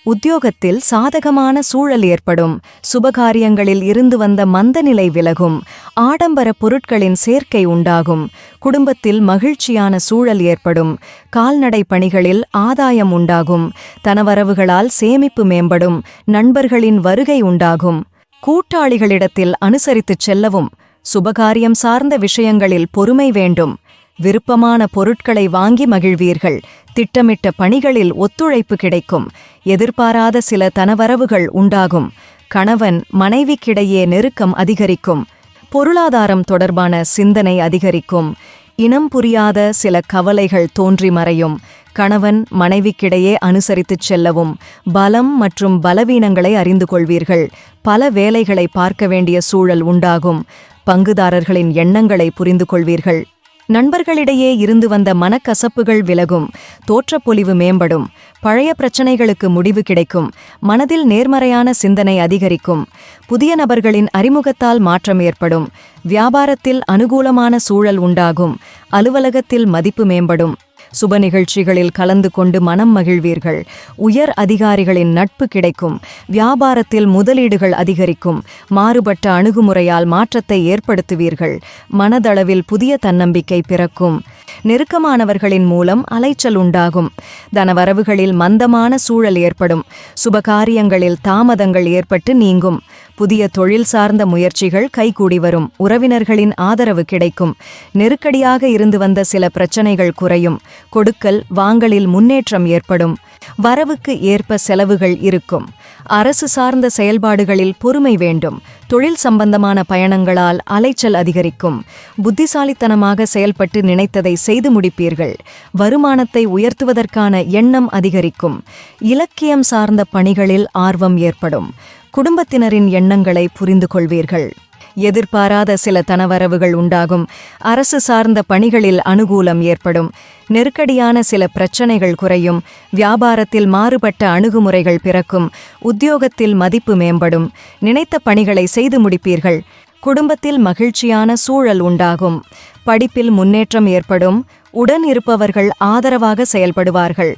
உத்தியோகத்தில் சாதகமான சூழல் ஏற்படும். சுபகாரியங்களில் இருந்து வந்த மந்தநிலை விலகும். ஆடம்பர பொருட்களின் சேர்க்கை உண்டாகும். குடும்பத்தில் மகிழ்ச்சியான சூழல் ஏற்படும். கால்நடை பணிகளில் ஆதாயம் உண்டாகும். தனவரவுகளால் சேமிப்பு மேம்படும். நண்பர்களின் வருகை உண்டாகும். கூட்டாளிகளிடத்தில் அனுசரித்துச் செல்லவும். சுபகாரியம் சார்ந்த விஷயங்களில் பொறுமை வேண்டும். விருப்பமான பொருட்களை வாங்கி மகிழ்வீர்கள். திட்டமிட்ட பணிகளில் ஒத்துழைப்பு கிடைக்கும். எதிர்பாராத சில தனவரவுகள் உண்டாகும். கணவன் மனைவிக்கிடையே நெருக்கம் அதிகரிக்கும். பொருளாதாரம் தொடர்பான சிந்தனை அதிகரிக்கும். இனம் புரியாத சில கவலைகள் தோன்றி மறையும். கணவன் மனைவிக்கிடையே அனுசரித்துச் செல்லவும். பலம் மற்றும் பலவீனங்களை அறிந்து கொள்வீர்கள். பல வேலைகளை பார்க்க வேண்டிய சூழல் உண்டாகும். பங்குதாரர்களின் எண்ணங்களை புரிந்து கொள்வீர்கள். நண்பர்களிடையே இருந்து வந்த மனக்கசப்புகள் விலகும். தோற்றப்பொலிவு மேம்படும். பழைய பிரச்சனைகளுக்கு முடிவு கிடைக்கும். மனதில் நேர்மறையான சிந்தனை அதிகரிக்கும். புதிய நபர்களின் அறிமுகத்தால் மாற்றம் ஏற்படும். வியாபாரத்தில் அனுகூலமான சூழல் உண்டாகும். அலுவலகத்தில் மதிப்பு மேம்படும். சுப நிகழ்ச்சிகளில் கலந்து கொண்டு மனம் மகிழ்வீர்கள். உயர் அதிகாரிகளின் நட்பு கிடைக்கும். வியாபாரத்தில் முதலீடுகள் அதிகரிக்கும். மாறுபட்ட அணுகுமுறையால் மாற்றத்தை ஏற்படுத்துவீர்கள். மனதளவில் புதிய தன்னம்பிக்கை பிறக்கும். நெருக்கமானவர்களின் மூலம் அலைச்சல் உண்டாகும். தனவரவுகளில் மந்தமான சூழல் ஏற்படும். சுபகாரியங்களில் தாமதங்கள் ஏற்பட்டு நீங்கும். புதிய தொழில் சார்ந்த முயற்சிகள் கைகூடி வரும். உறவினர்களின் ஆதரவு கிடைக்கும். நெருக்கடியாக இருந்து வந்த சில பிரச்சனைகள் குறையும். கொடுக்கல் வாங்கலில் முன்னேற்றம் ஏற்படும். வரவுக்கு ஏற்ப செலவுகள் இருக்கும். அரசு சார்ந்த செயல்பாடுகளில் பொறுமை வேண்டும். தொழில் சம்பந்தமான பயணங்களால் அலைச்சல் அதிகரிக்கும். புத்திசாலித்தனமாக செயல்பட்டு நினைத்ததை செய்து முடிப்பீர்கள். வருமானத்தை உயர்த்துவதற்கான எண்ணம் அதிகரிக்கும். இலக்கியம் சார்ந்த பணிகளில் ஆர்வம் ஏற்படும். குடும்பத்தினரின் எண்ணங்களை புரிந்து கொள்வீர்கள். எதிர்பாராத சில தனவரவுகள் உண்டாகும். அரசு சார்ந்த பணிகளில் அனுகூலம் ஏற்படும். நெருக்கடியான சில பிரச்சனைகள் குறையும். வியாபாரத்தில் மாறுபட்ட அணுகுமுறைகள் பிறக்கும். உத்தியோகத்தில் மதிப்பு மேம்படும். நினைத்த பணிகளை செய்து முடிப்பீர்கள். குடும்பத்தில் மகிழ்ச்சியான சூழல் உண்டாகும். படிப்பில் முன்னேற்றம் ஏற்படும். உடன் இருப்பவர்கள் ஆதரவாக செயல்படுவார்கள்.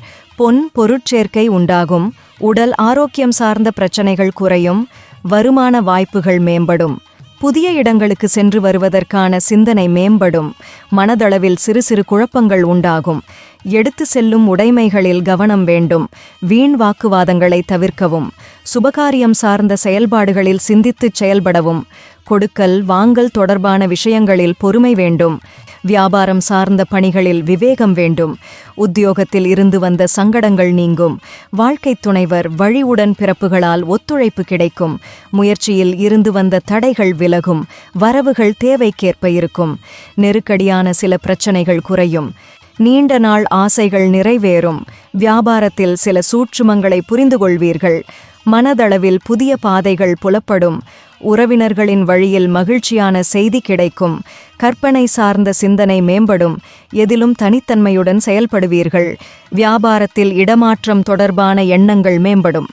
பொருட்சேர்க்கை உண்டாகும். உடல் ஆரோக்கியம் சார்ந்த பிரச்சனைகள் குறையும். வருமான வாய்ப்புகள் மேம்படும். புதிய இடங்களுக்கு சென்று வருவதற்கான சிந்தனை மேம்படும். மனதளவில் சிறு சிறு குழப்பங்கள் உண்டாகும். எடுத்து செல்லும் உடைமைகளில் கவனம் வேண்டும். வீண் வாக்குவாதங்களை தவிர்க்கவும். சுபகாரியம் சார்ந்த செயல்பாடுகளில் சிந்தித்துச் செயல்படவும். கொடுக்கல் வாங்கல் தொடர்பான விஷயங்களில் பொறுமை வேண்டும். வியாபாரம் சார்ந்த பணிகளில் விவேகம் வேண்டும். உத்தியோகத்தில் இருந்து வந்த சங்கடங்கள் நீங்கும். வாழ்க்கைத் துணைவர் வழியுடன் பிறப்புகளால் ஒத்துழைப்பு கிடைக்கும். முயற்சியில் இருந்து வந்த தடைகள் விலகும். வரவுகள் தேவைக்கேற்ப இருக்கும். நெருக்கடியான சில பிரச்சனைகள் குறையும். நீண்ட நாள் ஆசைகள் நிறைவேறும். வியாபாரத்தில் சில சூட்சுமங்களை புரிந்து கொள்வீர்கள். மனதளவில் புதிய பாதைகள் புலப்படும். உறவினர்களின் வழியில் மகிழ்ச்சியான செய்தி கிடைக்கும். கற்பனை சார்ந்த சிந்தனை மேம்படும். எதிலும் தனித்தன்மையுடன் செயல்படுவீர்கள். வியாபாரத்தில் இடமாற்றம் தொடர்பான எண்ணங்கள் மேம்படும்.